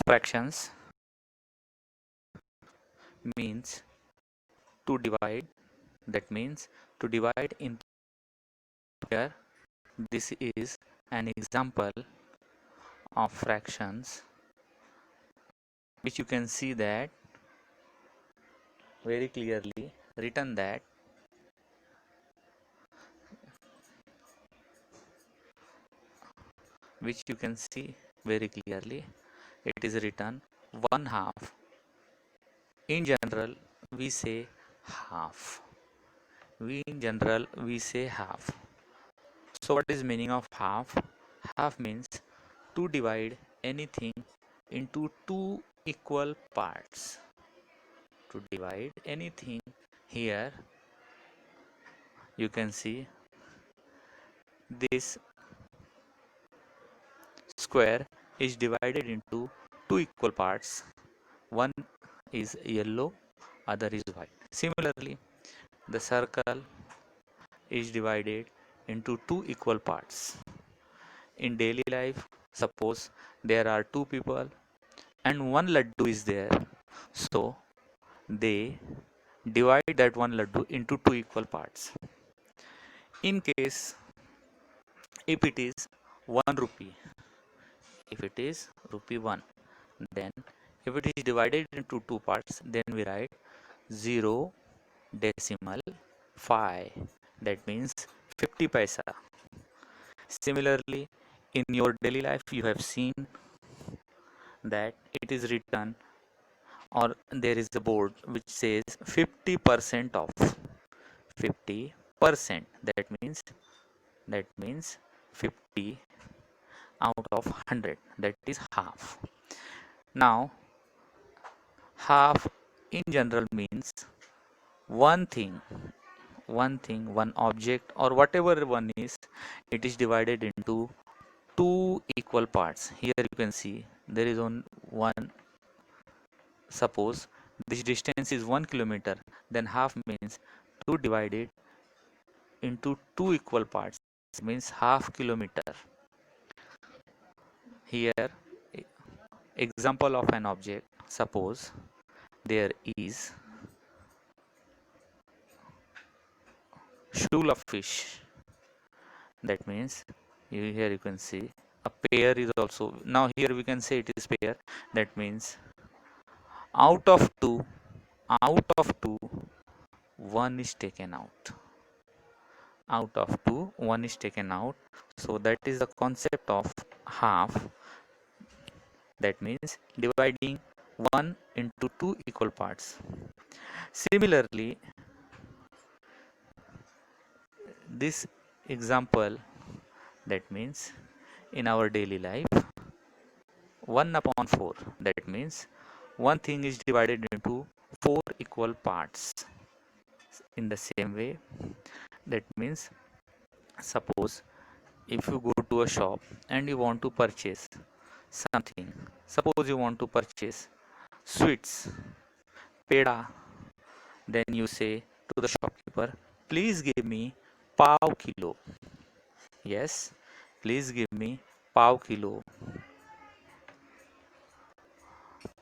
Fractions means to divide. That means to divide in. Here this is an example of fractions, which you can see that very clearly written, that which you can see very clearly it is written 1/2. In general we say half. We say half. So what is meaning of half? Half means to divide anything into two equal parts. To divide anything, here you can see this square is divided into two equal parts. One is yellow, other is white. Similarly, the circle is divided into two equal parts. In daily life, suppose there are two people and one laddu is there, so they divide that one laddu into two equal parts. In case if it is 1 rupee, if it is rupee 1, then if it is divided into two parts, then we write 0.5, that means 50 paisa. Similarly, in your daily life you have seen that it is written, or there is a board which says 50% off. 50%, that means 50 out of 100, that is half. Now half in general means one thing, one object, or whatever one is, it is divided into two equal parts. Here you can see there is on one. Suppose this distance is 1 kilometer, then half means to divide it into two equal parts, means half kilometer. Here example of an object, suppose there is shoal of fish, that means here you can see a pair is also. Now here we can say it is pair, that means out of two, one is taken out. Out of two, one is taken out. So that is the concept of half, that means dividing one into two equal parts. Similarly, this example, that means in our daily life, 1/4, that means one thing is divided into four equal parts. In the same way, that means suppose if you go to a shop and you want to purchase something, suppose you want to purchase sweets, peda, then you say to the shopkeeper, please give me pav kilo. Yes, please give me pav kilo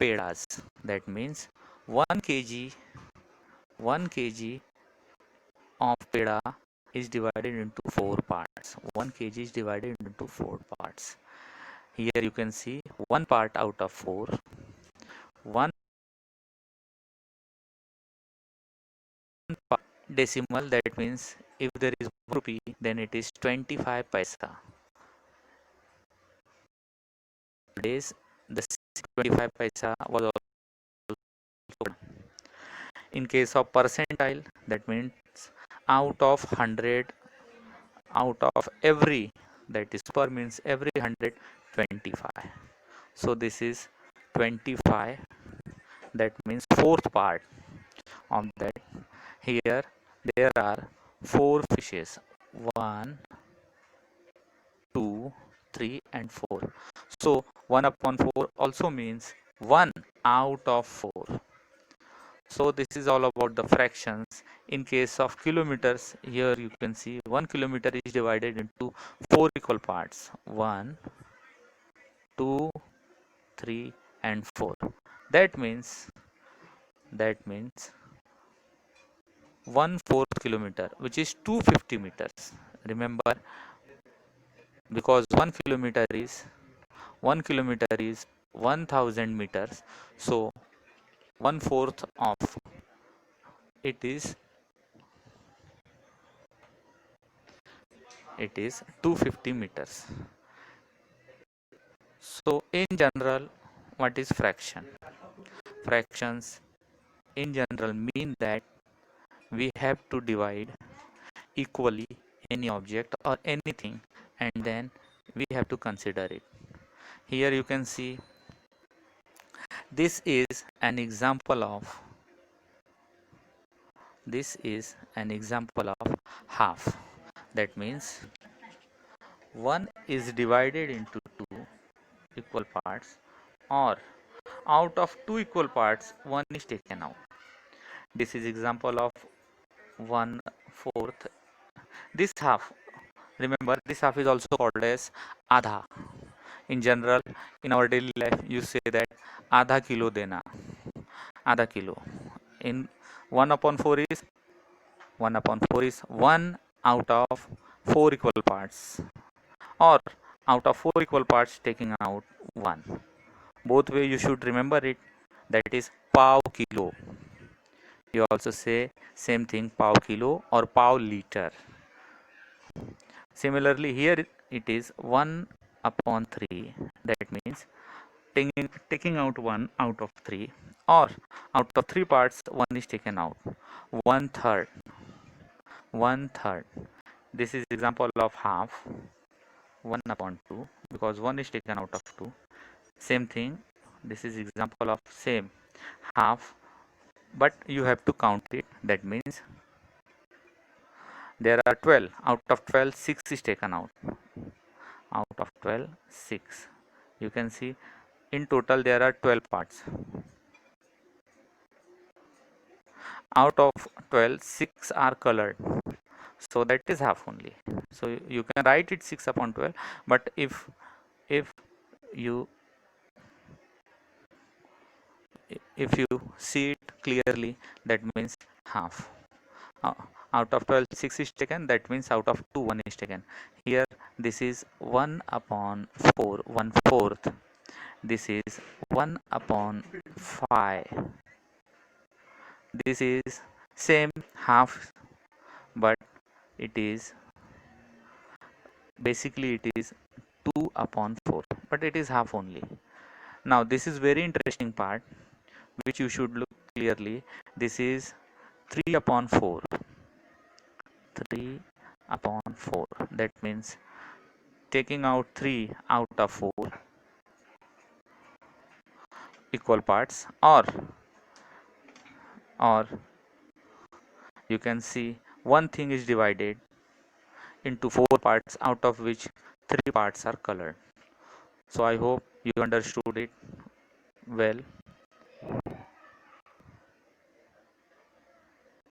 pedas. That means 1 kg, 1 kg of peda is divided into four parts. 1 kg is divided into four parts. Here you can see one part out of four. One decimal, that means if there is 1 rupee, then it is 25 paisa. Today's the 25 paisa was also. In case of percentile, that means out of 100, out of every, that is per means every 100, 25. So this is 25, that means fourth part of that. Here there are four fishes, 1, 2, 3 and 4. So 1/4 also means 1 out of 4. So this is all about the fractions. In case of kilometers, here you can see 1 kilometer is divided into four equal parts, 1, 2, 3 and 4. That means that means 1/4 kilometer, which is 250 meters. Remember, because 1 kilometer is 1000 meters, so 1/4 of it is 250 meters. So in general, what is fraction? Fractions in general mean that we have to divide equally any object or anything, and then we have to consider it. Here you can see this is an example of half. That means 1 is divided into 2 equal parts, or out of 2 equal parts 1 is taken out. This is example of 1/4. This half, remember, this half is also called as adha. In general, in our daily life, you say that adha kilo dena, adha kilo. In 1/4 is 1/4 is 1 out of 4 equal parts, or out of 4 equal parts taking out 1. Both way you should remember it. That is pav kilo. You also say same thing, pav kilo or pav liter. Similarly, here it is 1/3. That means taking out 1 out of 3, or out of 3 parts 1 is taken out. 1/3. 1/3. This is example of half. 1/2, because 1 is taken out of 2. Same thing, this is example of same half, but you have to count it. That means there are 12. Out of 12, 6 is taken out. Out of 12, 6. You can see in total there are 12 parts. Out of 12, 6 are colored, so that is half only. So you can write it 6/12, but if you if you see it clearly, that means half. uh, Out of 12, 6 is taken. That means out of 2, 1 is taken. Here this is 1/4, 1/4. This is 1/5. This is same half, but it is basically it is 2/4, but it is half only. Now this is very interesting part, which you should look clearly. This is 3/4. 3/4. That means taking out 3 out of 4 equal parts, or you can see one thing is divided into 4 parts, out of which 3 parts are colored. So I hope you understood it well.